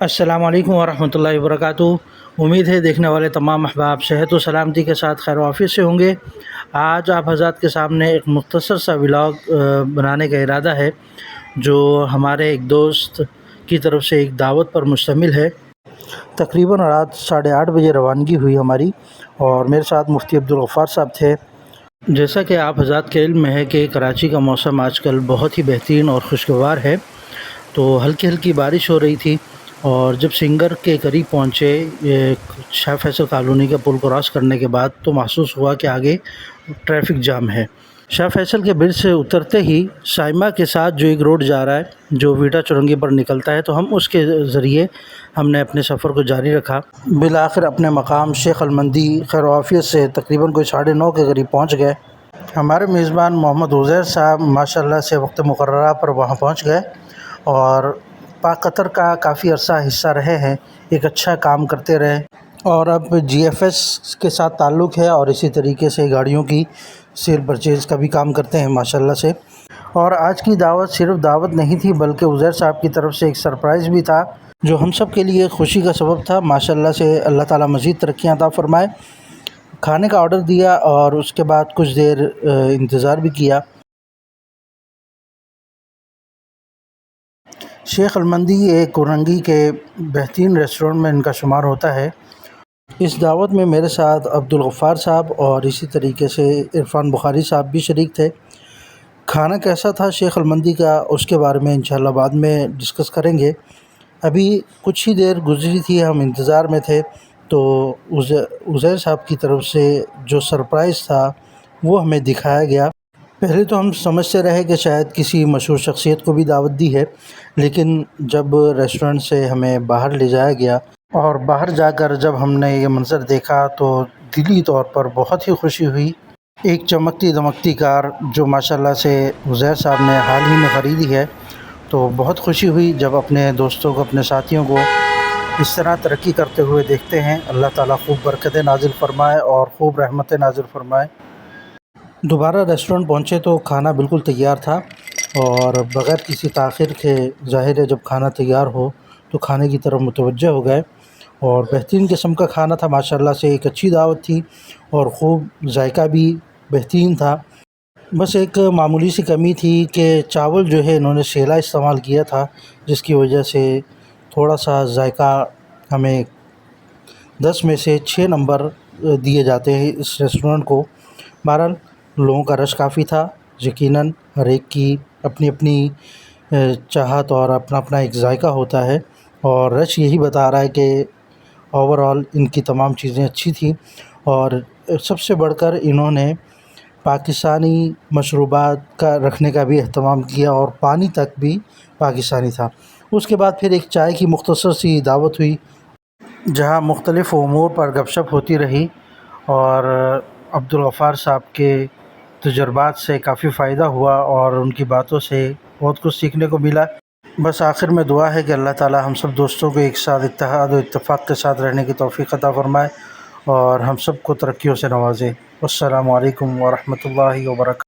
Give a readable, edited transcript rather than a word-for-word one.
السلام علیکم ورحمۃ اللہ وبرکاتہ۔ امید ہے دیکھنے والے تمام احباب صحت و سلامتی کے ساتھ خیر و عافیت سے ہوں گے۔ آج آپ حضرات کے سامنے ایک مختصر سا ولاگ بنانے کا ارادہ ہے، جو ہمارے ایک دوست کی طرف سے ایک دعوت پر مشتمل ہے۔ تقریباً رات 8:30 بجے روانگی ہوئی ہماری، اور میرے ساتھ مفتی عبدالغفار صاحب تھے۔ جیسا کہ آپ حضرات کے علم میں ہے کہ کراچی کا موسم آج کل بہت ہی بہترین اور خوشگوار ہے، تو ہلکی ہلکی بارش ہو رہی تھی، اور جب سنگر کے قریب پہنچے شاہ فیصل کالونی کا پل کراس کرنے کے بعد، تو محسوس ہوا کہ آگے ٹریفک جام ہے۔ شاہ فیصل کے برج سے اترتے ہی سائمہ کے ساتھ جو ایک روڈ جا رہا ہے جو ویٹا چورنگی پر نکلتا ہے، تو ہم اس کے ذریعے ہم نے اپنے سفر کو جاری رکھا۔ بالآخر اپنے مقام شیخ المندی خیر و عافیت سے تقریباً کوئی 9:30 کے قریب پہنچ گئے۔ ہمارے میزبان محمد عزیر صاحب ماشاءاللہ سے وقت مقررہ پر وہاں پہنچ گئے، اور پاک قطر کا کافی عرصہ حصہ رہے ہیں، ایک اچھا کام کرتے رہے، اور اب جی ایف ایس کے ساتھ تعلق ہے، اور اسی طریقے سے گاڑیوں کی سیل پرچیز کا بھی کام کرتے ہیں ماشاءاللہ سے۔ اور آج کی دعوت صرف دعوت نہیں تھی، بلکہ عزیر صاحب کی طرف سے ایک سرپرائز بھی تھا، جو ہم سب کے لیے خوشی کا سبب تھا۔ ماشاءاللہ سے اللہ تعالیٰ مزید ترقیاں عطا فرمائے۔ کھانے کا آرڈر دیا، اور اس کے بعد کچھ دیر انتظار بھی کیا۔ شیخ المندی ایک کورنگی کے بہترین ریسٹورنٹ میں ان کا شمار ہوتا ہے۔ اس دعوت میں میرے ساتھ عبدالغفار صاحب اور اسی طریقے سے عرفان بخاری صاحب بھی شریک تھے۔ کھانا کیسا تھا شیخ المندی کا، اس کے بارے میں انشاءاللہ بعد میں ڈسکس کریں گے۔ ابھی کچھ ہی دیر گزری تھی، ہم انتظار میں تھے، تو عزیر صاحب کی طرف سے جو سرپرائز تھا وہ ہمیں دکھایا گیا۔ پہلے تو ہم سمجھتے رہے کہ شاید کسی مشہور شخصیت کو بھی دعوت دی ہے، لیکن جب ریسٹورنٹ سے ہمیں باہر لے جایا گیا، اور باہر جا کر جب ہم نے یہ منظر دیکھا، تو دلی طور پر بہت ہی خوشی ہوئی۔ ایک چمکتی دمکتی کار جو ماشاءاللہ سے عزیر صاحب نے حال ہی میں خریدی ہے، تو بہت خوشی ہوئی جب اپنے دوستوں کو، اپنے ساتھیوں کو اس طرح ترقی کرتے ہوئے دیکھتے ہیں۔ اللہ تعالیٰ خوب برکتیں نازل فرمائے اور خوب رحمتیں نازل فرمائے۔ دوبارہ ریسٹورنٹ پہنچے تو کھانا بالکل تیار تھا، اور بغیر کسی تاخیر کے، ظاہر ہے جب کھانا تیار ہو تو کھانے کی طرف متوجہ ہو گئے، اور بہترین قسم کا کھانا تھا ماشاءاللہ سے۔ ایک اچھی دعوت تھی، اور خوب ذائقہ بھی بہترین تھا۔ بس ایک معمولی سی کمی تھی کہ چاول جو ہے انہوں نے سیلا استعمال کیا تھا، جس کی وجہ سے تھوڑا سا ذائقہ ہمیں 10 میں سے 6 نمبر دیے جاتے ہیں اس ریسٹورنٹ کو۔ بہرحال لوگوں کا رش کافی تھا، یقیناً ہر ایک کی اپنی اپنی چاہت اور اپنا اپنا ایک ذائقہ ہوتا ہے، اور رش یہی بتا رہا ہے کہ اوور آل ان کی تمام چیزیں اچھی تھیں، اور سب سے بڑھ کر انہوں نے پاکستانی مشروبات کا رکھنے کا بھی اہتمام کیا، اور پانی تک بھی پاکستانی تھا۔ اس کے بعد پھر ایک چائے کی مختصر سی دعوت ہوئی، جہاں مختلف امور پر گپ شپ ہوتی رہی، اور عبدالغفار صاحب کے تجربات سے کافی فائدہ ہوا، اور ان کی باتوں سے بہت کچھ سیکھنے کو ملا۔ بس آخر میں دعا ہے کہ اللہ تعالیٰ ہم سب دوستوں کو ایک ساتھ اتحاد و اتفاق کے ساتھ رہنے کی توفیق عطا فرمائے، اور ہم سب کو ترقیوں سے نوازے۔ السلام علیکم ورحمۃ اللہ وبرکاتہ۔